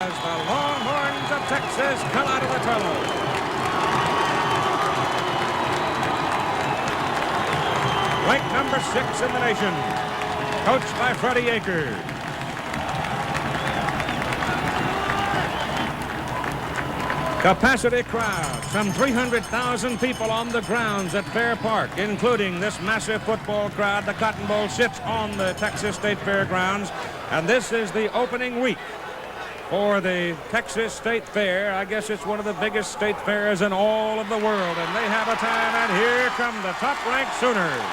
As the Longhorns of Texas come out of the tunnel. Ranked number 6 in the nation, coached by Fred Akers. Capacity crowd, some 300,000 people on the grounds at Fair Park, including this massive football crowd. The Cotton Bowl sits on the Texas State Fairgrounds, and this is the opening week for the Texas State Fair. I guess it's one of the biggest state fairs in all of the world, and they have a time, and here come the top-ranked Sooners.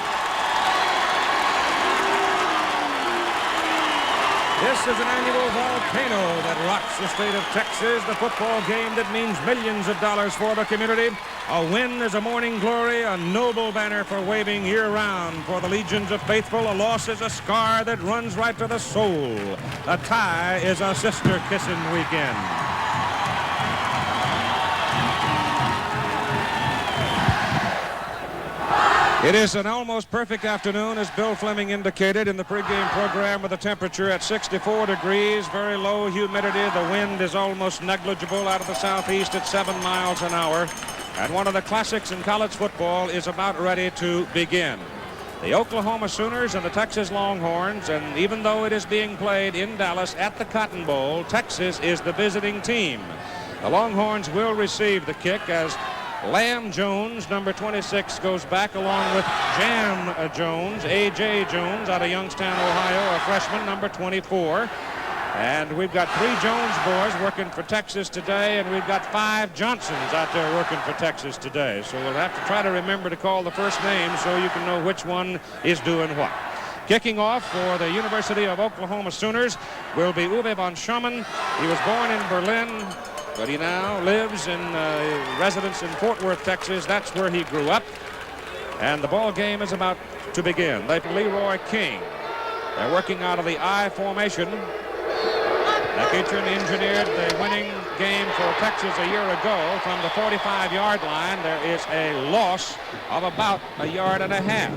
This is an annual volcano that rocks the state of Texas, the football game that means millions of dollars for the community. A win is a morning glory, a noble banner for waving year-round for the legions of faithful. A loss is a scar that runs right to the soul. A tie is a sister-kissing weekend. It is an almost perfect afternoon, as Bill Fleming indicated in the pregame program, with a temperature at 64 degrees, very low humidity. The wind is almost negligible out of the southeast at 7 miles an hour. And one of the classics in college football is about ready to begin. The Oklahoma Sooners and the Texas Longhorns, and even though it is being played in Dallas at the Cotton Bowl, Texas is the visiting team. The Longhorns will receive the kick as Lamb Jones, number 26, goes back along with Jam Jones, A.J. Jones out of Youngstown, Ohio, a freshman, number 24. And we've got 3 Jones boys working for Texas today, and we've got 5 Johnsons out there working for Texas today. So we'll have to try to remember to call the first name so you can know which one is doing what. Kicking off for the University of Oklahoma Sooners will be Uwe von Schumann. He was born in Berlin, but he now lives in residence in Fort Worth, Texas. That's where he grew up. And the ball game is about to begin. They play Leroy King. They're working out of the I formation. McEachern engineered the winning game for Texas a year ago from the 45-yard line. There is a loss of about a yard and a half.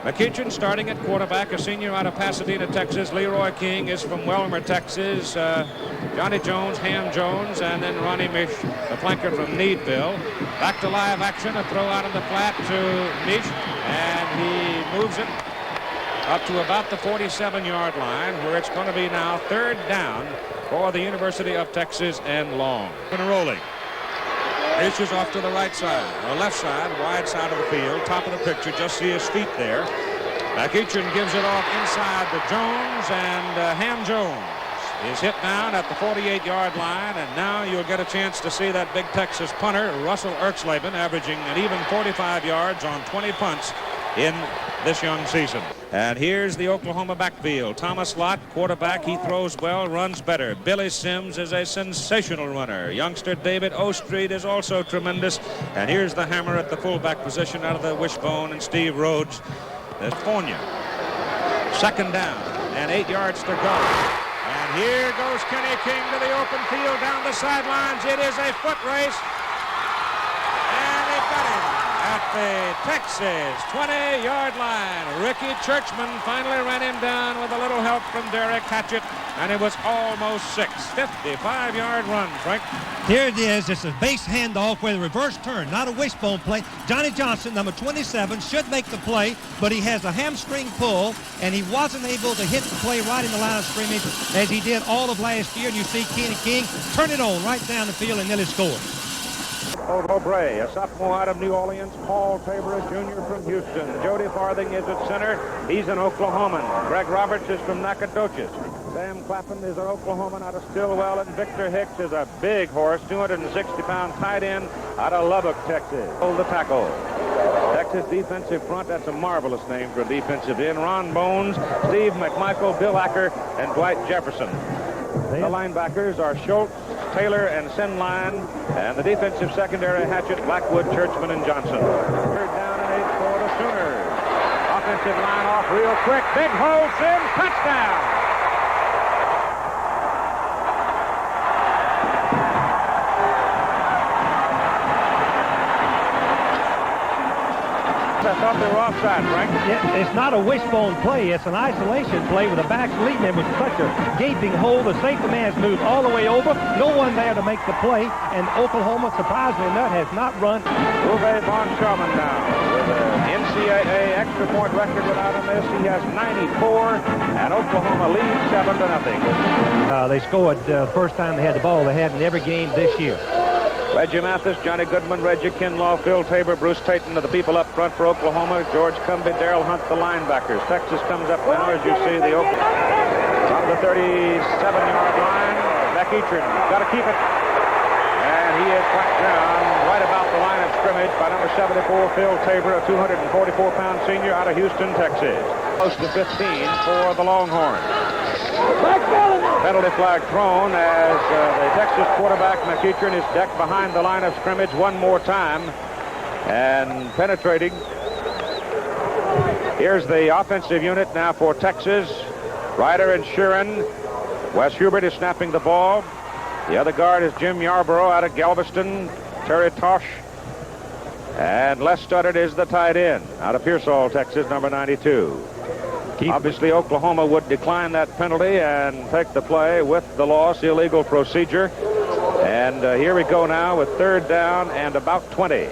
McEachern starting at quarterback, a senior out of Pasadena, Texas. Leroy King is from Welmer, Texas. Johnny Jones, Ham Jones, and then Ronnie Mish, the flanker from Needville. Back to live action, a throw out of the flat to Mish, and he moves it up to about the 47-yard line, where it's going to be now third down for the University of Texas and long. And rolling. Mish is off to the right side, or left side, wide side of the field, top of the picture. Just see his feet there. McEachern gives it off inside to Jones, and Ham Jones is hit down at the 48-yard line, and now you'll get a chance to see that big Texas punter, Russell Erxleben, averaging an even 45 yards on 20 punts in this young season. And here's the Oklahoma backfield. Thomas Lott, quarterback. He throws well, runs better. Billy Sims is a sensational runner. Youngster David Ostreet is also tremendous. And here's the hammer at the fullback position out of the wishbone, and Steve Rhodes. There's Fournier. Second down and 8 yards to go. And here goes Kenny King to the open field down the sidelines. It is a foot race. And they got him at the Texas 20-yard line. Ricky Churchman finally ran him down with a little help from Derek Hatchett, and it was almost 6. 55-yard run, Frank. Here it is. It's a base handoff with a reverse turn, not a wishbone play. Johnny Johnson, number 27, should make the play, but he has a hamstring pull, and he wasn't able to hit the play right in the line of scrimmage as he did all of last year. And you see Kenny King turn it on right down the field and nearly scored. O'Bray, a sophomore out of New Orleans. Paul Tabor, a junior from Houston. Jody Farthing is at center. He's an Oklahoman. Greg Roberts is from Nacogdoches. Sam Clapham is an Oklahoman out of Stillwell, and Victor Hicks is a big horse, 260-pound tight end out of Lubbock, Texas. Hold the tackle. Texas defensive front, that's a marvelous name for a defensive end. Ron Bones, Steve McMichael, Bill Acker, and Dwight Jefferson. The linebackers are Schultz, Taylor, and Sinline, and the defensive secondary, Hatchett, Blackwood, Churchman, and Johnson. Third down and 8 for the Sooners. Offensive line off real quick. Big hole, Sims, touchdown! thought they were offside, Frank. Yeah, it's not a wishbone play. It's an isolation play with the backs leading him with such a gaping hole. The safety man's moved all the way over. No one there to make the play. And Oklahoma, surprisingly enough, has not run. Uwe von Schaumburg now with an NCAA extra point record without a miss. He has 94, and Oklahoma leads 7-0. They scored the first time they had the ball they had in every game this year. Reggie Mathis, Johnny Goodman, Reggie Kinlaw, Phil Tabor, Bruce Tatum are the people up front for Oklahoma. George Cumbie, Darrell Hunt, the linebackers. Texas comes up now, as you see, the from the 37-yard line. Beck Eatron, got to keep it. And he is cracked down right about the line of scrimmage by number 74, Phil Tabor, a 244-pound senior out of Houston, Texas. Close to 15 for the Longhorns. Penalty flag thrown as the Texas quarterback McEachern is decked behind the line of scrimmage one more time and penetrating. Here's the offensive unit now for Texas. Ryder and Sheeran. Wes Hubert is snapping the ball. The other guard is Jim Yarborough out of Galveston. Terry Tosh. And Les Studdard is the tight end out of Pearsall, Texas, number 92. Obviously, Oklahoma would decline that penalty and take the play with the loss, illegal procedure. And here we go now with third down and about 20. On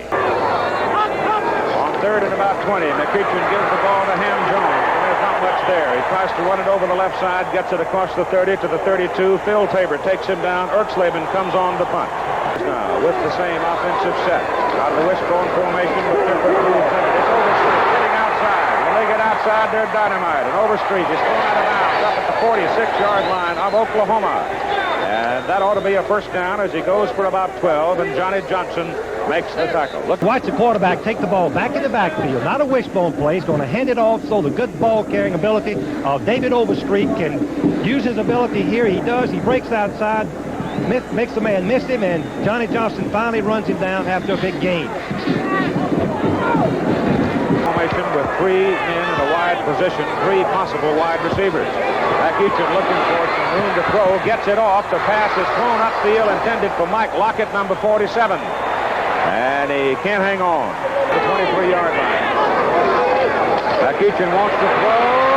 third and about 20, McEachern gives the ball to Ham Jones. And there's not much there. He tries to run it over the left side, gets it across the 30 to the 32. Phil Tabor takes him down. Erxleben comes on the punt. Now with the same offensive set. Out of the wishbone formation with different moves in it. It's Overstreet getting outside. When they get outside, they're dynamite. And Overstreet is thrown out of bounds up at the 46-yard line of Oklahoma. And that ought to be a first down as he goes for about 12, and Johnny Johnson makes the tackle. Look, watch the quarterback take the ball back in the backfield. Not a wishbone play. He's going to hand it off so the good ball-carrying ability of David Overstreet can use his ability here. He does. He breaks outside, makes the man miss him, and Johnny Johnson finally runs him down after a big gain. Formation with three men in a wide position, three possible wide receivers. McEachern looking for some room to throw, gets it off. The pass is thrown upfield, intended for Mike Lockett, number 47. And he can't hang on. The 23-yard line. McEachern wants to throw.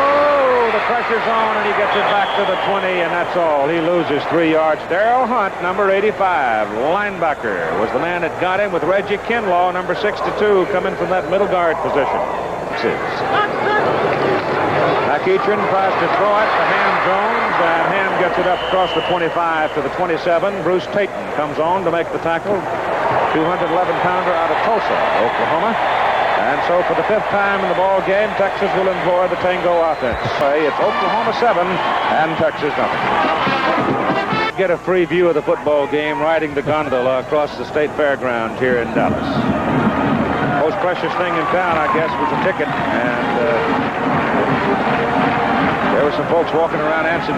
The pressure's on, and he gets it back to the 20, and that's all. He loses 3 yards. Darrell Hunt, number 85, linebacker, was the man that got him with Reggie Kinlaw, number 62, coming from that middle guard position. McEachern tries to throw it to Ham Jones, and Ham gets it up across the 25 to the 27. Bruce Tatum comes on to make the tackle. 211-pounder out of Tulsa, Oklahoma. And so for the 5th time in the ball game, Texas will employ the Tango offense. It's Oklahoma 7 and Texas nothing. Get a free view of the football game riding the gondola across the state fairgrounds here in Dallas. Most precious thing in town, I guess, was a ticket. And there were some folks walking around asking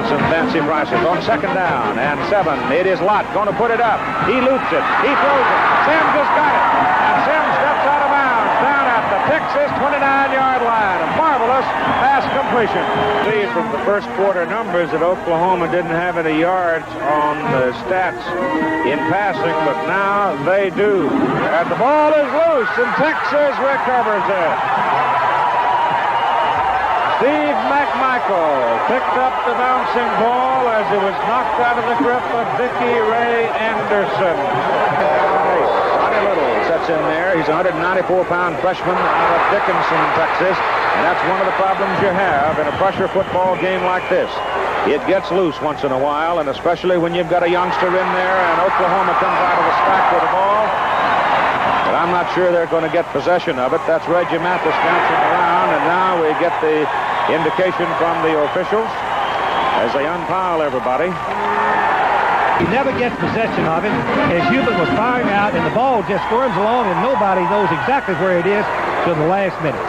some fancy prices. On second down and 7, it is Lott going to put it up. He loops it. He throws it. Sam just got it. And Sam steps out of bounds down at the Texas 29-yard line. A marvelous pass completion. See from the first quarter numbers that Oklahoma didn't have any yards on the stats in passing, but now they do. And the ball is loose, and Texas recovers it. Steve McMichael picked up the bouncing ball as it was knocked out of the grip of Vicky Ray Anderson. Johnny Little sets in there. He's a 194-pound freshman out of Dickinson, Texas. And that's one of the problems you have in a pressure football game like this. It gets loose once in a while, and especially when you've got a youngster in there and Oklahoma comes out of the stack with the ball. But I'm not sure they're going to get possession of it. That's Reggie Mathis bouncing around, and now we get the indication from the officials as they unpile everybody. He never gets possession of it as Hubert was firing out, and the ball just squirms along, and nobody knows exactly where it is till the last minute.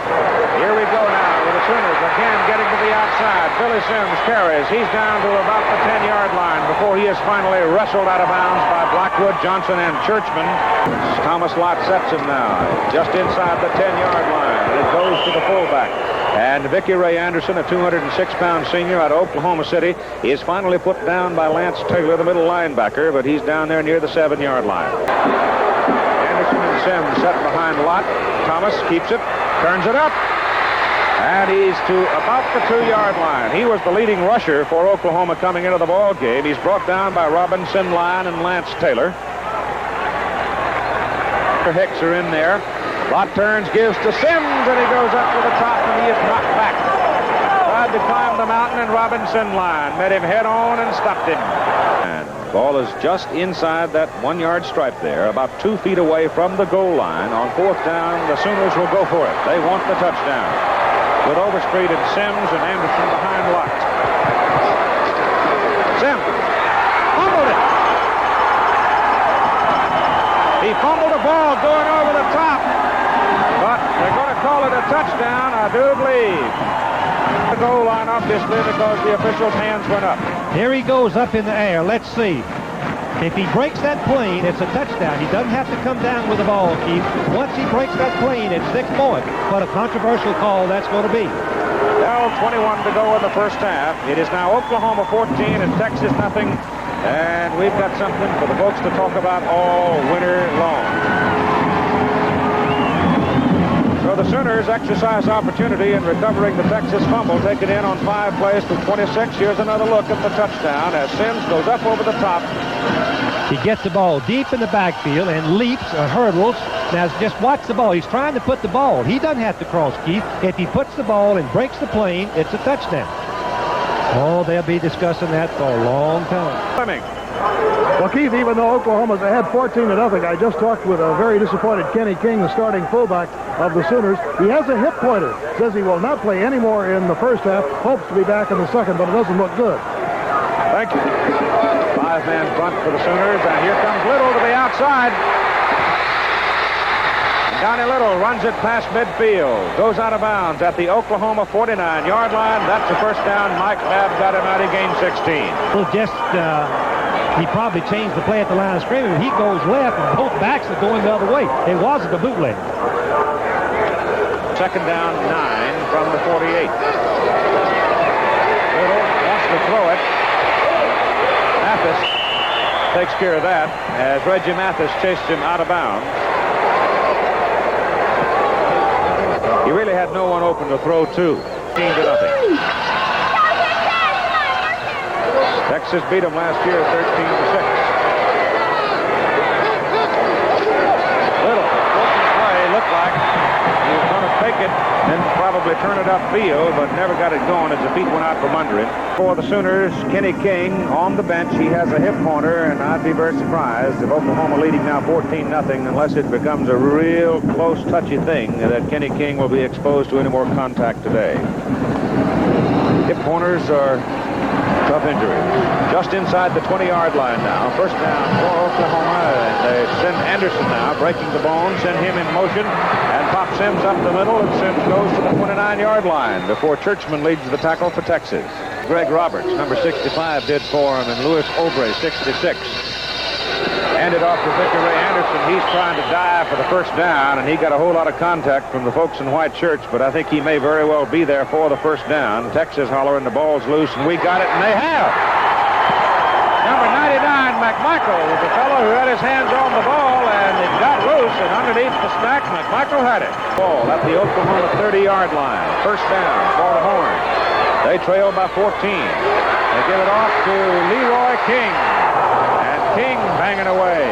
Here we go now with the Sooners again getting to the outside. Billy Sims carries. He's down to about the 10-yard line before he is finally wrestled out of bounds by Blackwood, Johnson, and Churchman. Thomas Lott sets him now just inside the 10-yard line, and it goes to the fullback. And Vicky Ray Anderson, a 206-pound senior out of Oklahoma City, is finally put down by Lance Taylor, the middle linebacker, but he's down there near the 7-yard line. And Anderson and Sims set behind Lott. Thomas keeps it, turns it up, and he's to about the 2-yard line. He was the leading rusher for Oklahoma coming into the ball game. He's brought down by Robinson, Lyon, and Lance Taylor. Hicks are in there. Lott turns, gives to Sims, and he goes up to the top, and he is knocked back. Tried to climb the mountain, and Robinson line met him head on and stopped him. And ball is just inside that 1-yard stripe there, about 2 feet away from the goal line. On 4th down, the Sooners will go for it. They want the touchdown. With Overstreet and Sims and Anderson behind Lott. Sims fumbled it. He fumbled the ball going over the top. But they're going to call it a touchdown, I do believe. The goal line, obviously, because the official's hands went up. Here he goes up in the air. Let's see. If he breaks that plane, it's a touchdown. He doesn't have to come down with the ball, Keith. Once he breaks that plane, it's 6 points. But a controversial call that's going to be. Now 21 to go in the first half. It is now Oklahoma 14 and Texas nothing. And we've got something for the folks to talk about all winter long. So the Sooners exercise opportunity in recovering the Texas fumble, taken in on 5 plays to 26. Here's another look at the touchdown as Sims goes up over the top. He gets the ball deep in the backfield and leaps or hurdles. Now, just watch the ball. He's trying to put the ball. He doesn't have to cross, Keith. If he puts the ball and breaks the plane, it's a touchdown. Oh, they'll be discussing that for a long time. Fleming. Well, Keith, even though Oklahoma's ahead 14-0, I just talked with a very disappointed Kenny King, the starting fullback of the Sooners. He has a hip pointer. Says he will not play anymore in the first half. Hopes to be back in the second, but it doesn't look good. Thank you. 5-man front for the Sooners, and here comes Little to the outside. Johnny Little runs it past midfield, goes out of bounds at the Oklahoma 49-yard line. That's the first down. Mike Babb got him out. He gained 16. Well, he probably changed the play at the line of scrimmage. He goes left, and both backs are going the other way. It wasn't a bootleg. Second down, 9 from the 48. Little wants to throw it. Mathis takes care of that as Reggie Mathis chased him out of bounds. He really had no one open to throw to. 13-0. Texas beat him last year 13-6. Little play looked like he was going to fake it, then probably turn it upfield, but never got it going as the feet went out from under him. For the Sooners, Kenny King on the bench. He has a hip pointer, and I'd be very surprised if Oklahoma leading now 14-0 unless it becomes a real close, touchy thing that Kenny King will be exposed to any more contact today. Hip pointers are tough injury. Just inside the 20-yard line now. First down for Oklahoma. And they send Anderson now, breaking the bone, send him in motion, and pop Sims up the middle, and Sims goes to the 29-yard line before Churchman leads the tackle for Texas. Greg Roberts, number 65, did for him, and Louis Obrey, 66. Handed off to Victor Ray Anderson. He's trying to dive for the first down, and he got a whole lot of contact from the folks in white shirts, but I think he may very well be there for the first down. Texas hollering the ball's loose, and we got it, and they have. Number 99, McMichael, was the fellow who had his hands on the ball, and it got loose, and underneath the snack, McMichael had it. Ball at the Oklahoma 30-yard line. First down for the Horns. They trail by 14. They give it off to Leroy King. King banging away.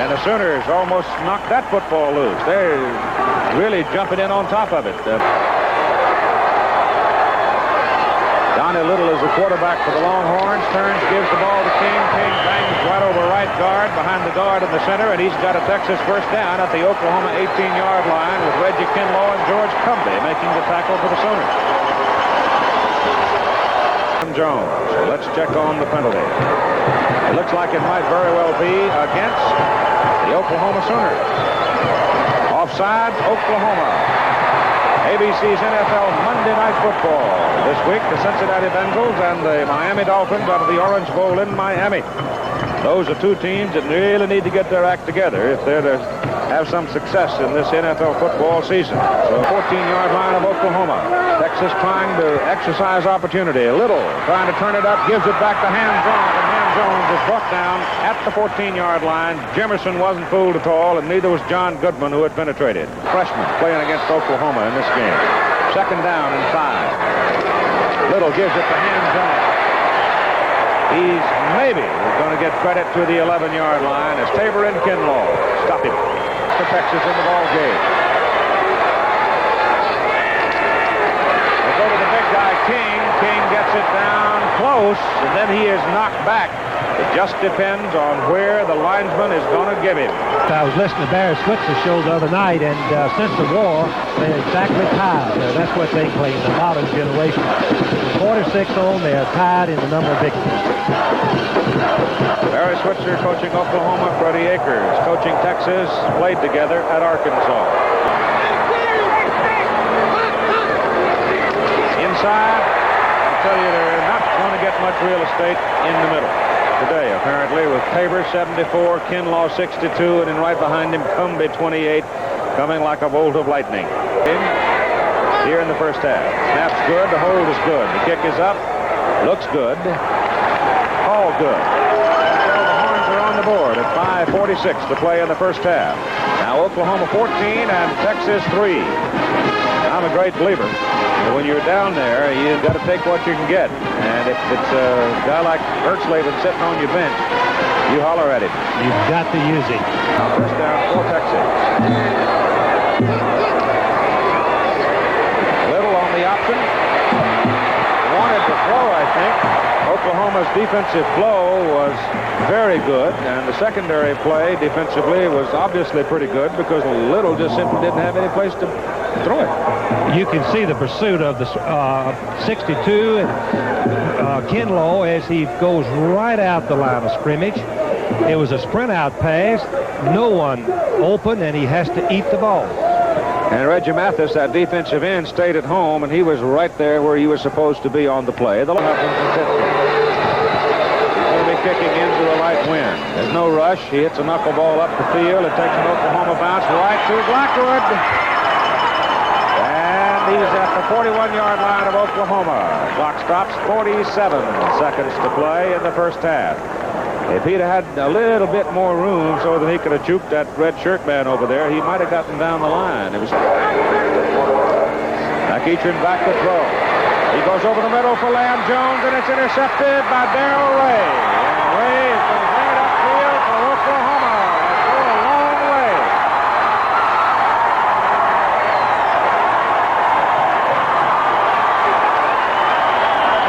And the Sooners almost knocked that football loose. They're really jumping in on top of it. Donnie Little is the quarterback for the Longhorns. Turns, gives the ball to King. King bangs right over right guard, behind the guard in the center, and he's got a Texas first down at the Oklahoma 18-yard line with Reggie Kinlaw and George Cumbie making the tackle for the Sooners. Jones. So let's check on the penalty. It looks like it might very well be against the Oklahoma Sooners. Offside, Oklahoma. ABC's NFL Monday Night Football. This week, the Cincinnati Bengals and the Miami Dolphins out of the Orange Bowl in Miami. Those are two teams that really need to get their act together if they're to have some success in this NFL football season. So 14-yard line of Oklahoma. Texas trying to exercise opportunity. Little trying to turn it up, gives it back to Ham Jones, and Ham Jones is brought down at the 14-yard line. Jimerson wasn't fooled at all, and neither was John Goodman, who had penetrated. Freshman playing against Oklahoma in this game. Second down and 5. Little gives it to Ham Jones. He's maybe going to get credit to the 11-yard line as Tabor and Kinlaw stop him. To Texas in the ball game. They go to the big guy, King. King gets it down close, and then he is knocked back. It just depends on where the linesman is going to give him. I was listening to Barry Switzer's show the other night, and since the war, they're exactly tied. That's what they claim, the modern generation. With 46 on, they are tied in the number of victories. Barry Switzer coaching Oklahoma, Fred Akers coaching Texas, played together at Arkansas. Inside, I'll tell you, they're not going to get much real estate in the middle today, apparently, with Tabor 74, Kinlaw 62, and then right behind him, Cumbie 28, coming like a bolt of lightning. Here in the first half. Snap's good, the hold is good. The kick is up, looks good, all good. So the Horns are on the board at 5:46 to play in the first half. Now Oklahoma 14 and Texas 3. I'm a great believer. When you're down there, you've got to take what you can get. And if it's a guy like Ertzlaven sitting on your bench, you holler at him. You've got to use it. First down for Texas. Little on the option. Wanted to throw, I think. Oklahoma's defensive flow was very good, and the secondary play defensively was obviously pretty good because Little just simply didn't have any place to throw it. You can see the pursuit of the 62 and Kinlaw as he goes right out the line of scrimmage. It was a sprint out pass, no one open, and he has to eat the ball. And Reggie Mathis, that defensive end, stayed at home, and he was right there where he was supposed to be on the play. He's going to be kicking into a light wind. There's no rush. He hits a knuckleball up the field. It takes an Oklahoma bounce right to Blackwood. And he's at the 41-yard line of Oklahoma. Clock stops, 47 seconds to play in the first half. If he'd had a little bit more room so that he could have juked that red shirt man over there, he might have gotten down the line. It was McEachern back to throw. He goes over the middle for Lamb Jones, and it's intercepted by Darrell Ray. And Ray is going to bring it upfield for Oklahoma. It's going a long way.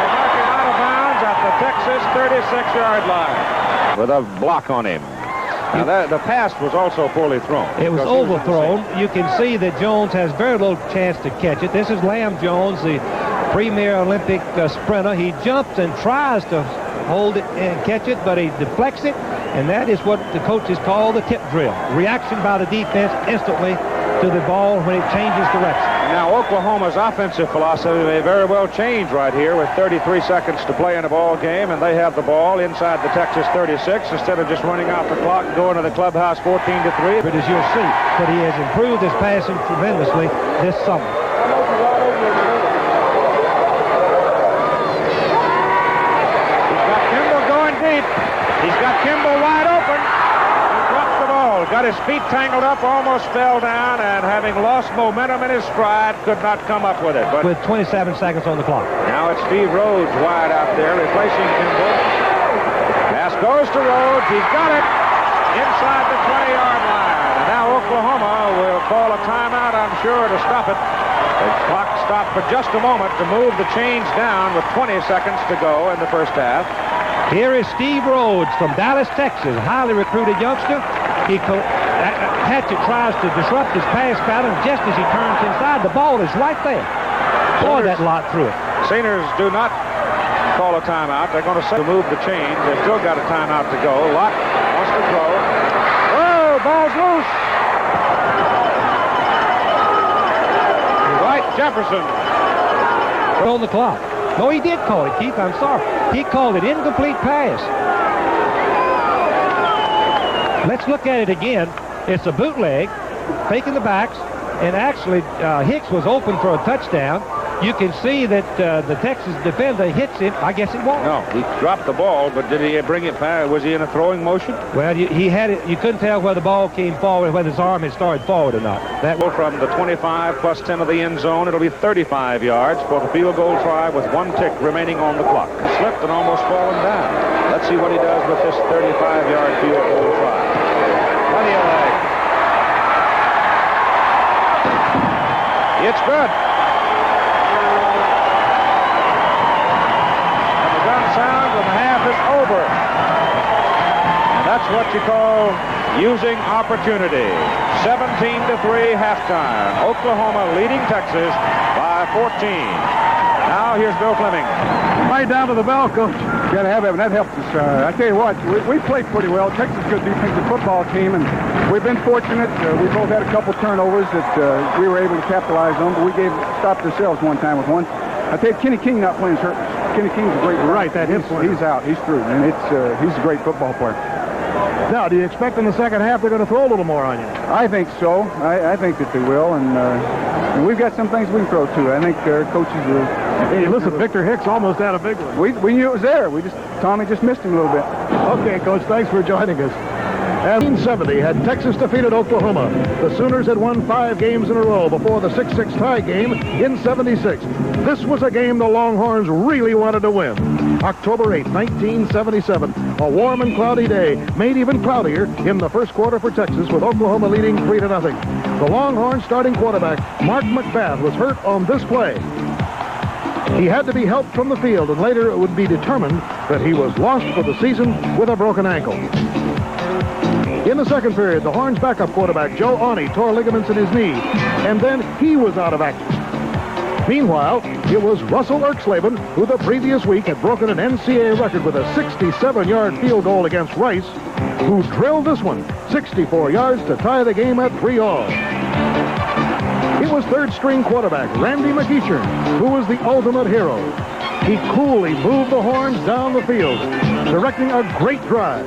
They mark him out of bounds at the Texas 36-yard line. With a block on him. Now the pass was also poorly thrown. It was overthrown. You can see that Jones has very little chance to catch it. This is Lamb Jones, the premier Olympic sprinter. He jumps and tries to hold it and catch it, but he deflects it, and that is what the coaches call the tip drill. Reaction by the defense instantly to the ball when it changes direction. Now Oklahoma's offensive philosophy may very well change right here with 33 seconds to play in a ball game, and they have the ball inside the Texas 36 instead of just running out the clock and going to the clubhouse 14-3. But as you'll see, that he has improved his passing tremendously this summer. He's got Kimball going deep. He's got Kimball wide open. Got his feet tangled up, almost fell down, and having lost momentum in his stride, could not come up with it. But with 27 seconds on the clock. Now it's Steve Rhodes wide out there, replacing Kimball. Pass goes to Rhodes. He's got it inside the 20-yard line. And now Oklahoma will call a timeout, I'm sure, to stop it. The clock stopped for just a moment to move the chains down with 20 seconds to go in the first half. Here is Steve Rhodes from Dallas, Texas, a highly recruited youngster. Hatchett tries to disrupt his pass pattern just as he turns inside. The ball is right there. Boy, that lot through it. Sooners do not call a timeout. They're going to move the chains. They've still got a timeout to go. Lott wants to throw. Oh, ball's loose. Right, Jefferson. On the clock. No, he did call it, Keith. I'm sorry. He called it incomplete pass. Let's look at it again. It's a bootleg, faking the backs, and actually Hicks was open for a touchdown. You can see that the Texas defender hits him. I guess it won't. No, he dropped the ball, but did he bring it back? Was he in a throwing motion? Well, he had it. You couldn't tell whether the ball came forward, whether his arm had started forward or not. That From the 25 plus 10 of the end zone, it'll be 35 yards for the field goal try with 1 tick remaining on the clock. Slipped and almost fallen down. Let's see what he does with this 35-yard field goal try. Plenty of leg. It's good. And the gun sounds and the half is over. And that's what you call using opportunity. 17-3 halftime. Oklahoma leading Texas by 14. Now here's Bill Fleming. Right down to the bell, Coach. Got to have it, and that helps us. I tell you what, we played pretty well. Texas is a good defensive football team, and we've been fortunate. We both had a couple turnovers that we were able to capitalize on, but we stopped ourselves one time with one. I tell you, Kenny King not playing hurt. Kenny King's a great Right, that hip player. He's out. He's through, and he's a great football player. Now, do you expect in the second half they're going to throw a little more on you? I think so. I think that they will, and we've got some things we can throw too. I think our coaches will. Hey, listen, Victor Hicks almost had a big one. We knew it was there. Tommy just missed him a little bit. Okay, Coach, thanks for joining us. And 1970 had Texas defeated Oklahoma. The Sooners had won 5 games in a row before the 6-6 tie game in '76. This was a game the Longhorns really wanted to win. October 8, 1977, a warm and cloudy day, made even cloudier in the first quarter for Texas, with Oklahoma leading 3-0. The Longhorns starting quarterback, Mark McBath, was hurt on this play. He had to be helped from the field, and later it would be determined that he was lost for the season with a broken ankle. In the second period, the Horns' backup quarterback, Joe Awney, tore ligaments in his knee, and then he was out of action. Meanwhile, it was Russell Erxleben, who the previous week had broken an NCAA record with a 67-yard field goal against Rice, who drilled this one 64 yards to tie the game at 3-all. It was third-string quarterback Randy McEachern, who was the ultimate hero. He coolly moved the Horns down the field, directing a great drive.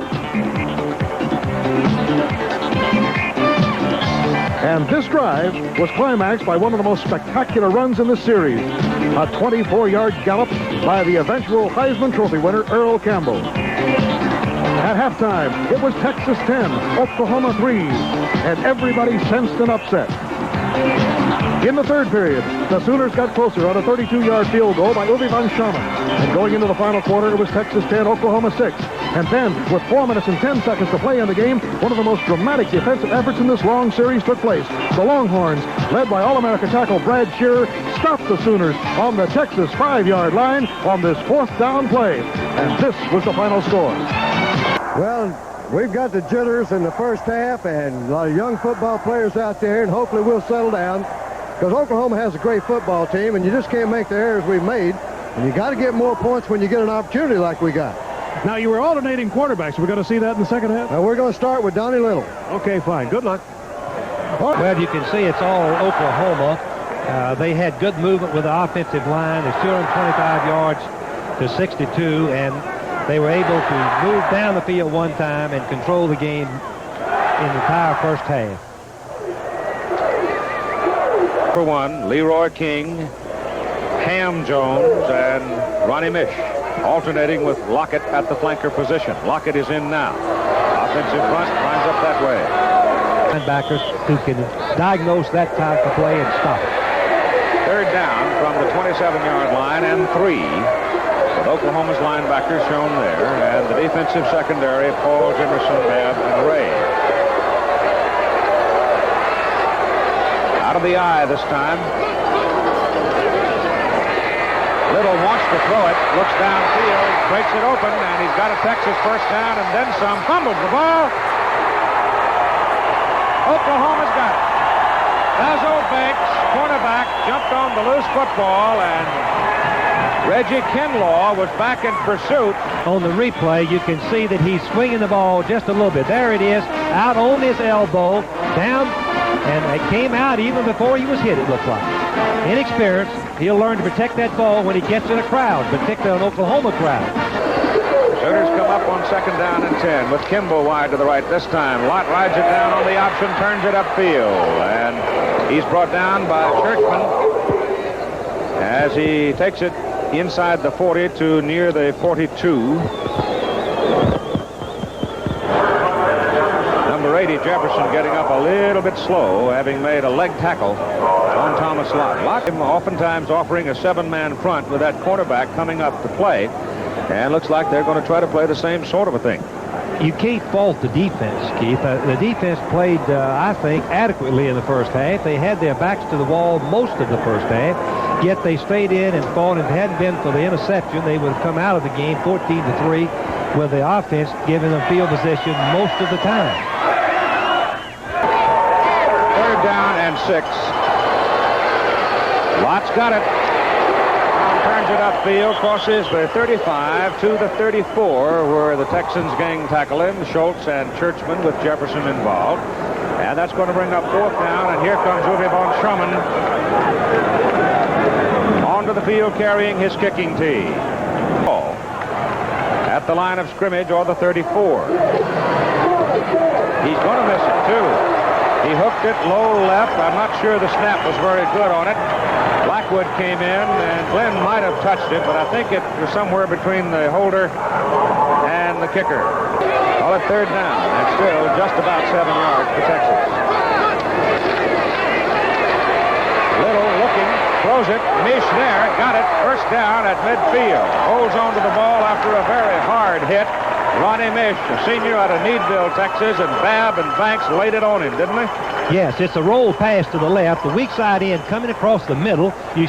And this drive was climaxed by one of the most spectacular runs in the series, a 24-yard gallop by the eventual Heisman Trophy winner, Earl Campbell. At halftime, it was Texas 10, Oklahoma 3, and everybody sensed an upset. In the third period, the Sooners got closer on a 32-yard field goal by Uwe von Schamann. And going into the final quarter, it was Texas 10, Oklahoma 6. And then, with 4 minutes and 10 seconds to play in the game, one of the most dramatic defensive efforts in this long series took place. The Longhorns, led by All-America tackle Brad Shearer, stopped the Sooners on the Texas 5-yard line on this 4th down play. And this was the final score. Well, we've got the jitters in the first half, and a lot of young football players out there, and hopefully we'll settle down, because Oklahoma has a great football team, and you just can't make the errors we've made, and you got to get more points when you get an opportunity like we got. Now, you were alternating quarterbacks. We're going to see that in the second half? Now, we're going to start with Donnie Little. Okay, fine. Good luck. Well, you can see it's all Oklahoma. They had good movement with the offensive line. They threw them 25 yards to 62, and they were able to move down the field one time and control the game in the entire first half. Number 1, Leroy King, Ham Jones, and Ronnie Mish, alternating with Lockett at the flanker position. Lockett is in now. Offensive front lines up that way. Linebackers who can diagnose that time to play and stop it. Third down from the 27-yard line and 3. With Oklahoma's linebackers shown there, and the defensive secondary, Paul, Jimerson, Babb, and Ray. Out of the eye this time. Little wants to throw it, looks downfield, breaks it open, and he's got a Texas first down and then some. Fumbles the ball. Oklahoma's got it. Basil Banks, cornerback, jumped on the loose football, and Reggie Kinlaw was back in pursuit. On the replay, you can see that he's swinging the ball just a little bit. There it is, out on his elbow, down, and it came out even before he was hit, it looked like. Inexperienced, he'll learn to protect that ball when he gets in a crowd, particularly an Oklahoma crowd. Sooners come up on 2nd down and 10 with Kimball wide to the right this time. Lott rides it down on the option, turns it upfield, and he's brought down by Churchman as he takes it inside the 40 to near the 42. Number 80, Jefferson, getting up a little bit slow, having made a leg tackle on Thomas Lott. Lott oftentimes offering a 7-man front with that quarterback coming up to play, and looks like they're going to try to play the same sort of a thing. You can't fault the defense, Keith. The defense played, I think, adequately in the first half. They had their backs to the wall most of the first half, yet they stayed in and fought. If it hadn't been for the interception, they would have come out of the game 14-3 with the offense giving them field position most of the time. 3rd down and 6. Lott's got it. Turns it upfield, crosses the 35 to the 34, where the Texans gang tackle him. Schultz and Churchman with Jefferson involved. And that's going to bring up 4th down, and here comes Uwe von Schramm onto the field carrying his kicking tee. Ball at the line of scrimmage or the 34. He's going to miss it, too. He hooked it low left. I'm not sure the snap was very good on it. Blackwood came in, and Glenn might have touched it, but I think it was somewhere between the holder and the kicker. Call it 3rd down, and still just about 7 yards for Texas. Little looking, throws it, Mish there, got it, 1st down at midfield. Holds on to the ball after a very hard hit. Ronnie Mish, a senior out of Needville, Texas, and Babb and Banks laid it on him, didn't they? Yes, it's a roll pass to the left, the weak side end coming across the middle. You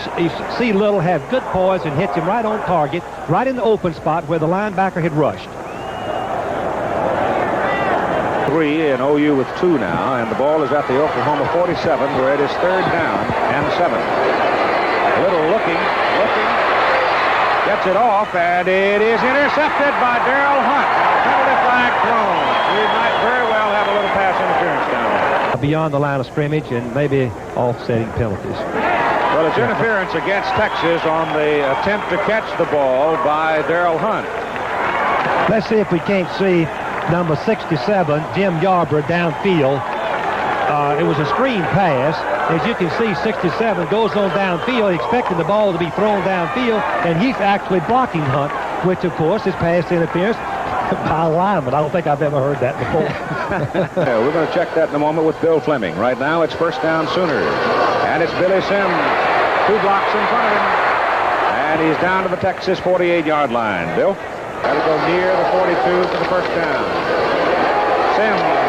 see Little have good poise and hits him right on target, right in the open spot where the linebacker had rushed. 3 and OU with 2 now, and the ball is at the Oklahoma 47, where it is 3rd down and 7. Little looking, gets it off, and it is intercepted by Darrell Hunt. Penalty flag thrown. We might very well have a little pass interference down there. Beyond the line of scrimmage and maybe offsetting penalties. Well, it's interference against Texas on the attempt to catch the ball by Darrell Hunt. Let's see if we can't see number 67, Jim Yarbrough, downfield. It was a screen pass. As you can see, 67 goes on downfield, expecting the ball to be thrown downfield, and he's actually blocking Hunt, which, of course, is pass interference by a lineman. I don't think I've ever heard that before. Yeah, we're going to check that in a moment with Bill Fleming. Right now, it's 1st down Sooners, and it's Billy Sims, 2 blocks in front of him, and he's down to the Texas 48-yard line. Bill, that'll go near the 42 for the 1st down. Sims.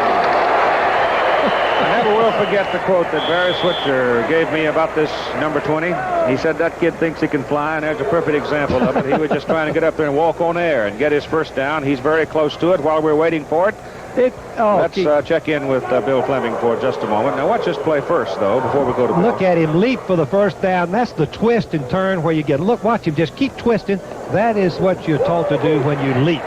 I never will forget the quote that Barry Switzer gave me about this number 20. He said that kid thinks he can fly, and there's a perfect example of it. He was just trying to get up there and walk on air and get his 1st down. He's very close to it while we're waiting for it. Let's check in with Bill Fleming for just a moment. Now, watch this play first, though, before we go to Bill. Look at him leap for the 1st down. That's the twist and turn where you get, look, watch him just keep twisting. That is what you're taught to do when you leap.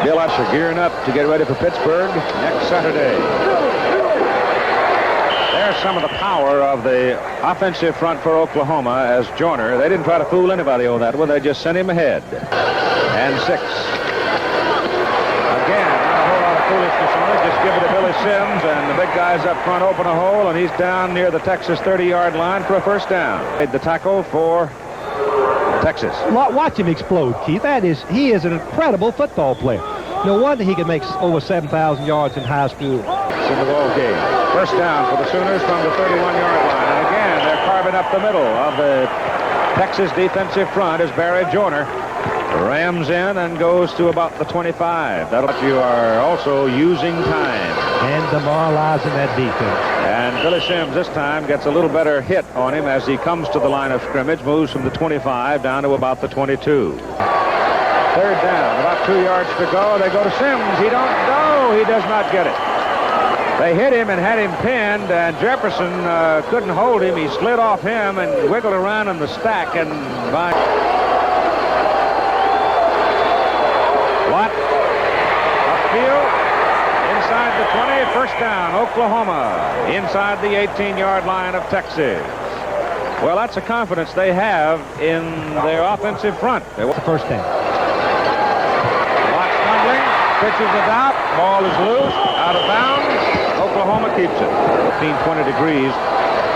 Bill Usher gearing up to get ready for Pittsburgh next Saturday. There's some of the power of the offensive front for Oklahoma as Joyner. They didn't try to fool anybody on that one. They just sent him ahead. And 6. Again, not a whole lot of foolishness on it. Just give it to Billy Sims, and the big guys up front open a hole, and he's down near the Texas 30-yard line for a 1st down. The tackle for Texas. Watch him explode, Keith. He is an incredible football player. No wonder he could make over 7,000 yards in high school. It's in the ball game. 1st down for the Sooners from the 31-yard line. And again, they're carving up the middle of the Texas defensive front as Barry Joyner rams in and goes to about the 25. That'll you are also using time. And demoralizing that defense. And Billy Sims this time gets a little better hit on him as he comes to the line of scrimmage, moves from the 25 down to about the 22. 3rd down, about 2 yards to go. They go to Sims. He does not get it. They hit him and had him pinned, and Jefferson couldn't hold him. He slid off him and wiggled around in the stack, and by Watt upfield inside the 20. 1st down, Oklahoma inside the 18-yard line of Texas. Well, that's the confidence they have in their offensive front. It's the 1st down. pitches it out. Ball is loose, out of bounds. Oklahoma keeps it. 15-20 degrees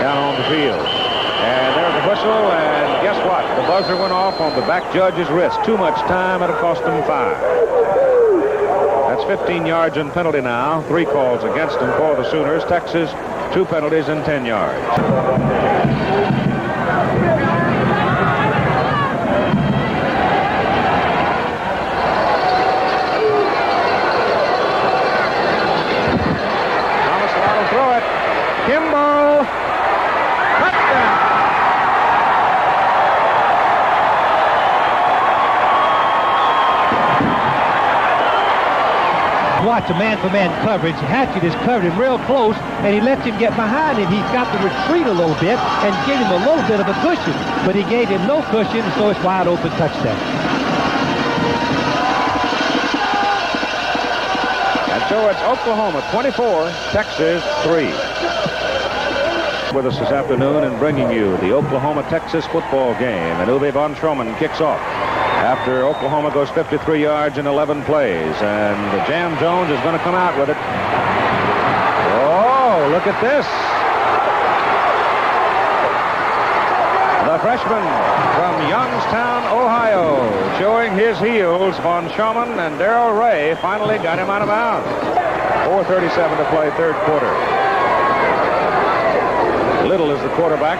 down on the field. And there's a whistle, and guess what? The buzzer went off on the back judge's wrist. Too much time, it'll cost him 5. That's 15 yards and penalty now. 3 calls against him for the Sooners. Texas, 2 penalties and 10 yards. Kimball, touchdown. Watch a man-for-man coverage. Hatchett is covered him real close, and he lets him get behind him. He's got to retreat a little bit and give him a little bit of a cushion, but he gave him no cushion, so it's wide open touchdown. And so it's Oklahoma 24, Texas 3. With us this afternoon and bringing you the Oklahoma-Texas football game. And Uwe von Stroman kicks off after Oklahoma goes 53 yards in 11 plays. And Jam Jones is going to come out with it. Oh, look at this. The freshman from Youngstown, Ohio, showing his heels. Von Stroman and Darrell Ray finally got him out of bounds. 4:37 to play, third quarter. Little is the quarterback.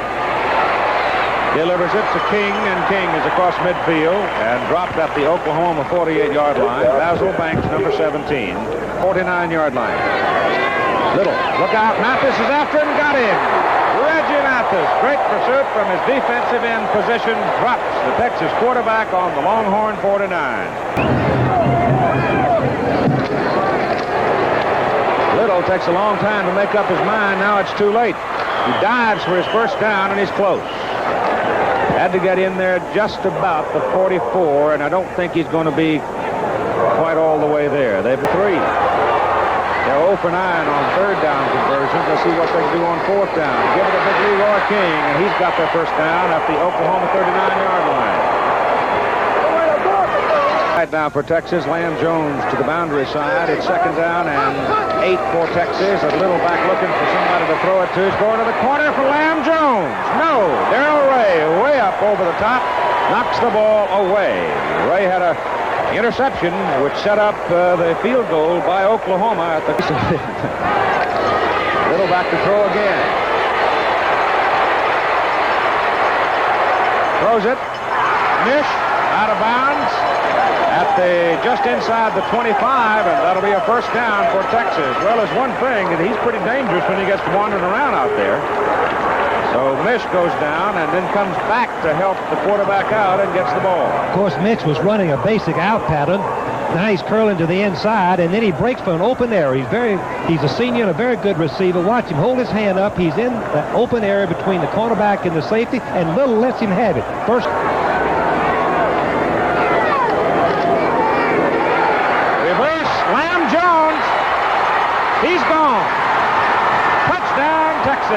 Delivers it to King, and King is across midfield and dropped at the Oklahoma 48-yard line. Basil Banks, number 17, 49-yard line. Little, look out. Mathis is after him, got him. Reggie Mathis, great pursuit from his defensive end position, drops the Texas quarterback on the Longhorn 49. Little takes a long time to make up his mind. Now it's too late. He dives for his first down, and he's close. Had to get in there just about the 44, and I don't think he's going to be quite all the way there. They've 3. They're 0 for 9 on third down conversions. Let's see what they can do on fourth down. Give it to Big Leroy King, and he's got their first down at the Oklahoma 39-yard line. Right now for Texas, Lamb Jones to the boundary side. It's second down and 8 for Texas. A little back looking for somebody to throw it to. He's going to the corner for Lamb Jones. No, Darrell Ray way up over the top, knocks the ball away. Ray had a interception which set up the field goal by Oklahoma at the little back to throw again. Throws it. Mish out of bounds. At just inside the 25, and that'll be a first down for Texas. Well, there's one thing, and he's pretty dangerous when he gets wandering around out there. So Mish goes down and then comes back to help the quarterback out and gets the ball. Of course, Mitch was running a basic out pattern. Now he's curling to the inside, and then he breaks for an open area. He's a senior and a very good receiver. Watch him hold his hand up. He's in the open area between the cornerback and the safety, and Little lets him have it. First. He's gone. Touchdown, Texas.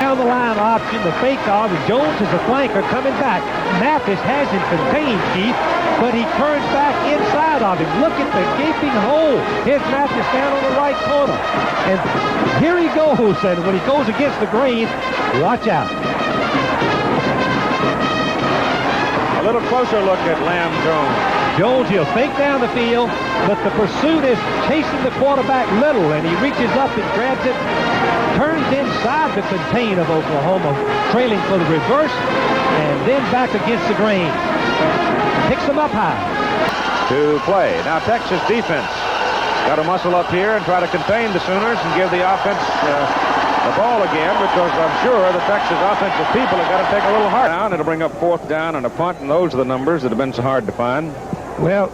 Down the line option, the fake off. Jones is a flanker coming back. Mathis has him contained, Keith, but he turns back inside of him. Look at the gaping hole. Here's Mathis down on the right corner. And here he goes, and when he goes against the grain, watch out. A little closer look at Lamb Jones. Jones, he'll fake down the field, but the pursuit is chasing the quarterback Little, and he reaches up and grabs it, turns inside the contain of Oklahoma, trailing for the reverse, and then back against the grain. Picks them up high. To play. Now Texas defense got to muscle up here and try to contain the Sooners and give the offense the ball again, because I'm sure the Texas offensive people have got to take a little hard down. It'll bring up fourth down and a punt, and those are the numbers that have been so hard to find. Well,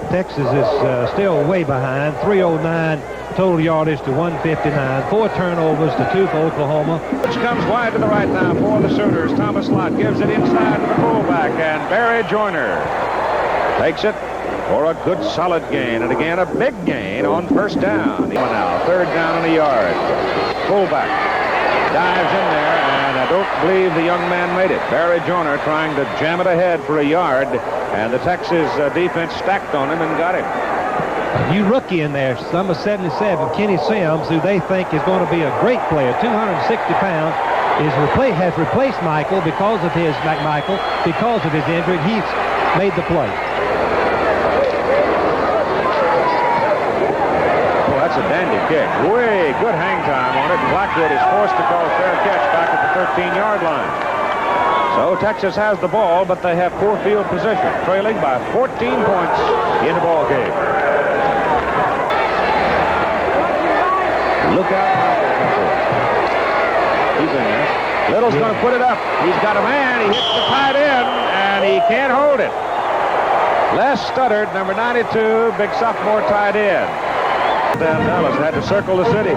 Texas is still way behind. 3:09 total yardage to 159. 4 turnovers to 2 for Oklahoma. Which comes wide to the right now for the Sooners. Thomas Lott gives it inside to the fullback, and Barry Joyner takes it for a good solid gain, and again a big gain on first down. Now 3rd down and a yard. Fullback dives in there, and I don't believe the young man made it. Barry Joyner trying to jam it ahead for a yard, and the Texas defense stacked on him and got him. A new rookie in there, number 77, Kenny Sims, who they think is going to be a great player, 260 pounds, has replaced Michael because of his injury. He's made the play. That's a dandy kick. Way good hang time on it. Blackwood is forced to call fair catch back at the 13-yard line. So Texas has the ball, but they have poor field position, trailing by 14 points in the ball game. Look out. He's in there. Little's going to put it up. He's got a man. He hits the tight end, and he can't hold it. Les Studdard, number 92, big sophomore tight end. Dan Dallas had to circle the city.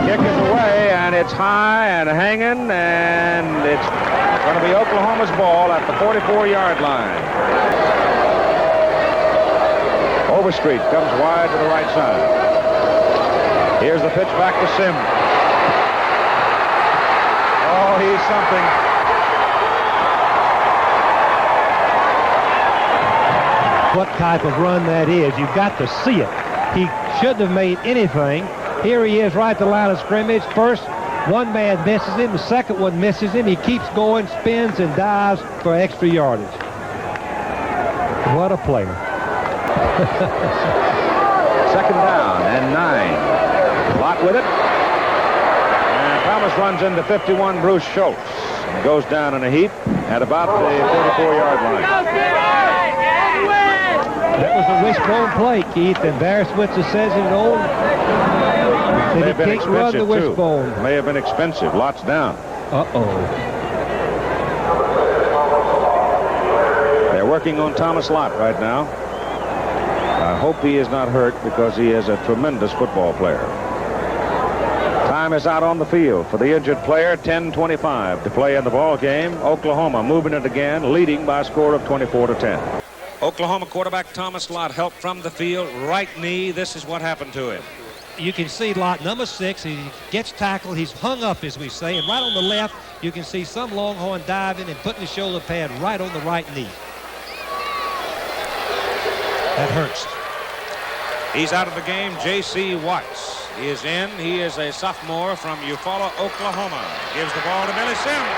Kick is away, and it's high and hanging, and it's going to be Oklahoma's ball at the 44-yard line. Overstreet comes wide to the right side. Here's the pitch back to Sims. Oh, he's something. What type of run that is. You've got to see it. He shouldn't have made anything. Here he is right at the line of scrimmage. First, one man misses him. The second one misses him. He keeps going, spins, and dives for extra yardage. What a player. 2nd down and 9. Lott with it. And Thomas runs into 51, Bruce Schultz. And goes down in a heap at about the 44-yard line. That was a wishbone play, Keith, and Barry Switzer says it all. That he can't run the wishbone. May have been expensive. Lott's down. Uh-oh. They're working on Thomas Lott right now. I hope he is not hurt because he is a tremendous football player. Time is out on the field for the injured player. 10:25 to play in the ball game. Oklahoma moving it again, leading by a score of 24-10. Oklahoma quarterback Thomas Lott helped from the field. Right knee. This is what happened to him. You can see Lott, number 6, he gets tackled. He's hung up, as we say. And right on the left, you can see some Longhorn diving and putting the shoulder pad right on the right knee. That hurts. He's out of the game. J.C. Watts is in. He is a sophomore from Eufaula, Oklahoma. Gives the ball to Billy Sims.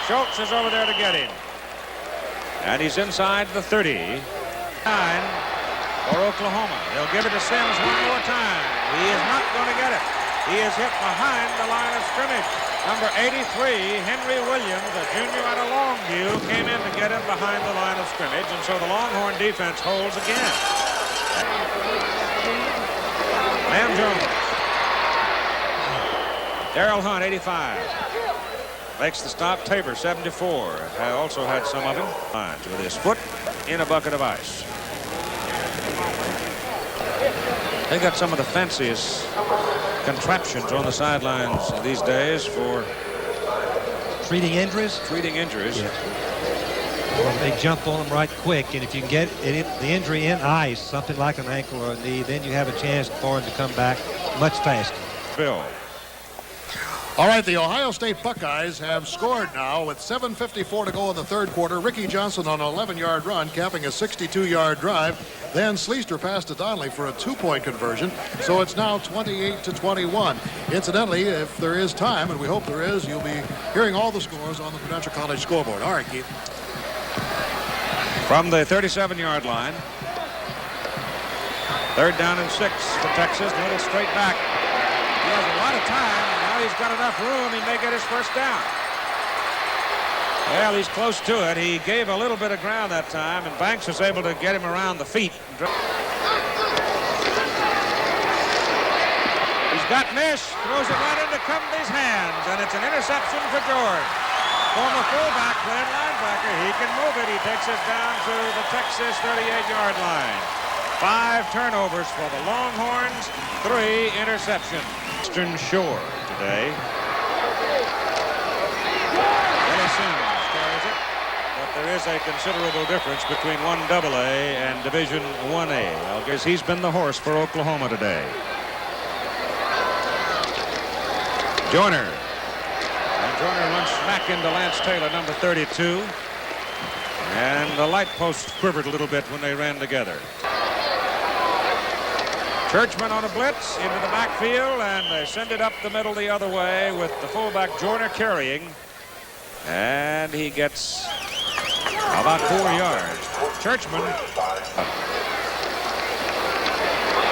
Schultz is over there to get him. And he's inside the 30. 9 for Oklahoma. They'll give it to Sims one more time. He is not going to get it. He is hit behind the line of scrimmage. Number 83, Henry Williams, a junior out of Longview, came in to get him behind the line of scrimmage, and so the Longhorn defense holds again. Lamb Jones. Darrell Hunt, 85. Makes the stop. Tabor, 74. Also had some of him. With his foot in a bucket of ice. They got some of the fanciest contraptions on the sidelines these days for treating injuries. Yeah. Well, they jump on them right quick, and if you can get the injury in ice, something like an ankle or a knee, then you have a chance for him to come back much faster. Bill. All right, the Ohio State Buckeyes have scored now with 7:54 to go in the 3rd quarter. Ricky Johnson on an 11-yard run, capping a 62-yard drive. Then Sleester passed to Donnelly for a 2-point conversion. So it's now 28-21. Incidentally, if there is time, and we hope there is, you'll be hearing all the scores on the Prudential College scoreboard. All right, Keith. From the 37-yard line. 3rd down and 6 for Texas. Little straight back. He has a lot of time. Now he's got enough room. He may get his first down. Well, he's close to it. He gave a little bit of ground that time, and Banks was able to get him around the feet. He's got Nish. Throws it right into Cumby's hands, and it's an interception for George. Former fullback, playing linebacker. He can move it. He takes it down to the Texas 38-yard line. 5 turnovers for the Longhorns, 3 interceptions. Eastern Shore today. Billy Sims carries it, but there is a considerable difference between 1AA and Division 1A. I guess he's been the horse for Oklahoma today. Joyner. And Joyner runs smack into Lance Taylor, number 32. And the light post quivered a little bit when they ran together. Churchman on a blitz into the backfield, and they send it up the middle the other way with the fullback Joyner carrying. And he gets about 4 yards. Churchman.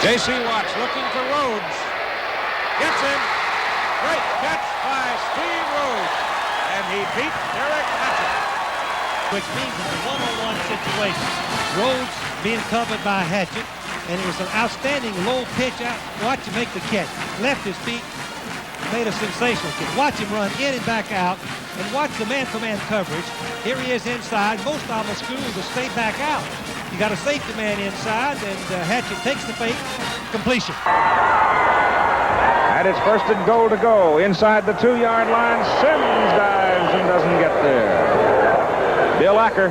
J.C. Watts looking for Rhodes. Gets him. Great catch by Steve Rhodes. And he beat Derek Hatchett. Which means it's a one-on-one situation. Rhodes being covered by Hatchett, and it was an outstanding low pitch out. Watch him make the catch. Left his feet, made a sensational kick. Watch him run in and back out, and watch the man-to-man coverage. Here he is inside. Most of them are schooled to stay back out. You got a safety man inside, and Hatchett takes the fake completion. And it's first and goal to go. Inside the 2-yard line, Sims dives and doesn't get there. Bill Acker,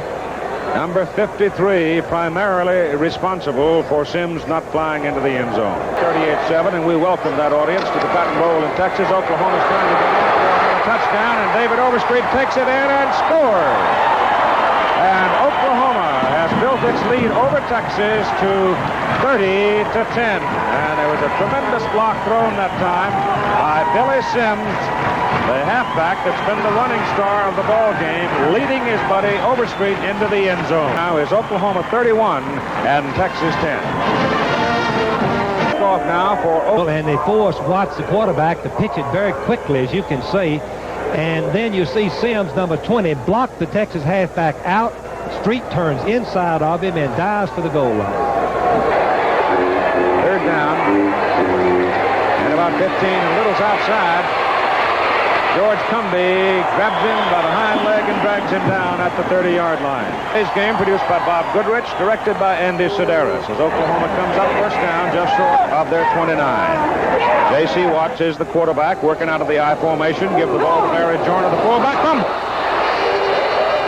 number 53, primarily responsible for Sims not flying into the end zone. 38-7, and we welcome that audience to the Cotton Bowl in Texas. Oklahoma's trying to get a touchdown, and David Overstreet takes it in and scores. And Oklahoma has built its lead over Texas to 30-10. And there was a tremendous block thrown that time by Billy Sims, the halfback that's been the running star of the ball game, leading his buddy Overstreet into the end zone. Now is Oklahoma 31 and Texas 10. Off now for Oklahoma. And they force Watts, the quarterback, to pitch it very quickly, as you can see. And then you see Sims, number 20, block the Texas halfback out. Street turns inside of him and dives for the goal line. Third down. And about 15, Little's outside. George Cumbie grabs him by the hind leg and drags him down at the 30-yard line. Today's game produced by Bob Goodrich, directed by Andy Sedaris, as Oklahoma comes up first down just short of their 29. J.C. Watts is the quarterback, working out of the I formation. Give the ball to Larry Joyner, the fullback.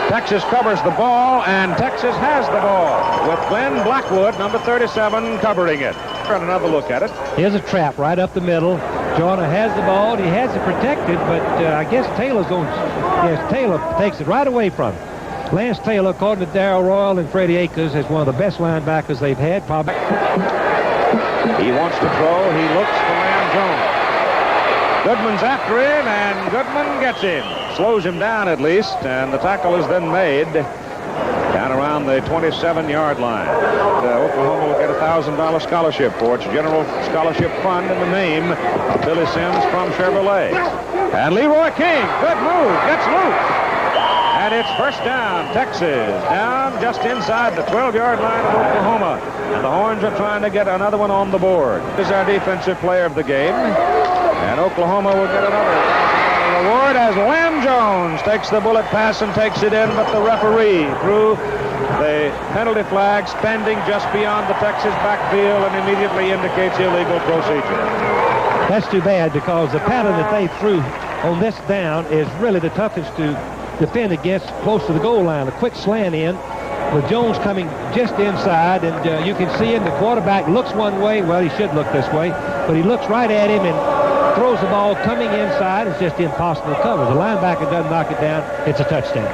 Texas covers the ball, and Texas has the ball with Glenn Blackwood, number 37, covering it. And another look at it. Here's a trap right up the middle. Joyner has the ball. He has it protected, but I guess Taylor's going. Yes, Taylor takes it right away from him. Lance Taylor, according to Darrell Royal and Fred Akers, is one of the best linebackers they've had. Probably. He wants to throw. He looks for Lamb Jones. Goodman's after him, and Goodman gets him. Slows him down at least, and the tackle is then made down around the 27-yard line. Oklahoma will get a $1,000 scholarship for its general scholarship fund in the name of Billy Sims from Chevrolet. And Leroy King, good move, gets loose. And it's first down, Texas, down just inside the 12-yard line of Oklahoma. And the Horns are trying to get another one on the board. This is our defensive player of the game. And Oklahoma will get another reward as Lamb Jones takes the bullet pass and takes it in, but the referee threw the penalty flag standing just beyond the Texas backfield and immediately indicates illegal procedure. That's too bad, because the pattern that they threw on this down is really the toughest to defend against close to the goal line. A quick slant in with Jones coming just inside, and you can see him. The quarterback looks one way. Well, he should look this way, but he looks right at him and throws the ball coming inside. It's just impossible to cover. The linebacker doesn't knock it down. It's a touchdown.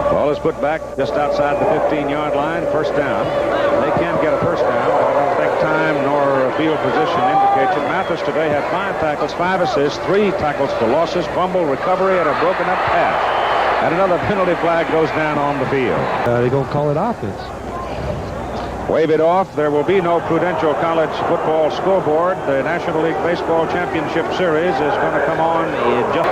Ball is put back just outside the 15-yard line. First down. They can get a first down, but I don't think time nor field position indicates it. Mathis today had 5 tackles, 5 assists, 3 tackles for losses, fumble, recovery, and a broken up pass. And another penalty flag goes down on the field. They're going to call it offense. Wave it off. There will be no Prudential College football scoreboard. The National League Baseball Championship Series is going to come on in just...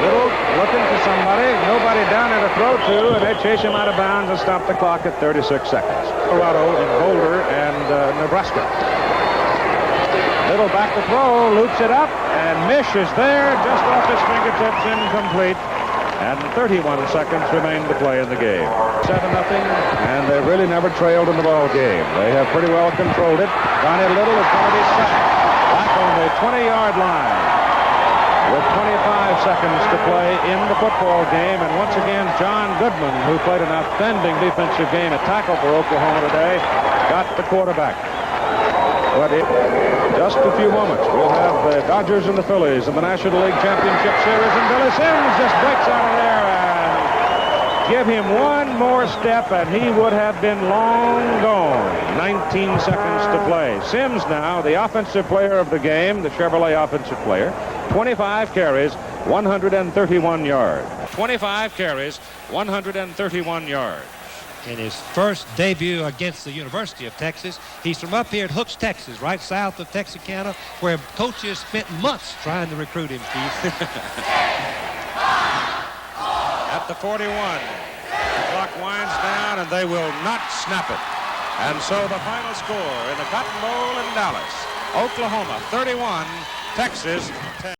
Little looking for somebody. Nobody down there to throw to, and they chase him out of bounds and stop the clock at 36 seconds. Colorado in Boulder and Nebraska. Little back to throw, loops it up, and Mish is there just off his fingertips, incomplete. and 31 seconds remain to play in the game. 7-0, and they really never trailed in the ball game. They have pretty well controlled it. Donnie Little is going to be sacked back on the 20-yard line with 25 seconds to play in the football game. And once again, John Goodman, who played an outstanding defensive game at tackle for Oklahoma today, got the quarterback. But in just a few moments, we'll have the Dodgers and the Phillies in the National League Championship Series, and Billy Sims just breaks out of there and give him one more step, and he would have been long gone. 19 seconds to play. Sims now, the offensive player of the game, the Chevrolet offensive player, 25 carries, 131 yards. 25 carries, 131 yards. In his first debut against the University of Texas. He's from up here at Hooks, Texas, right south of Texarkana, where coaches spent months trying to recruit him, Keith. At the 41, the clock winds down, and they will not snap it. And so the final score in the Cotton Bowl in Dallas, Oklahoma 31, Texas 10.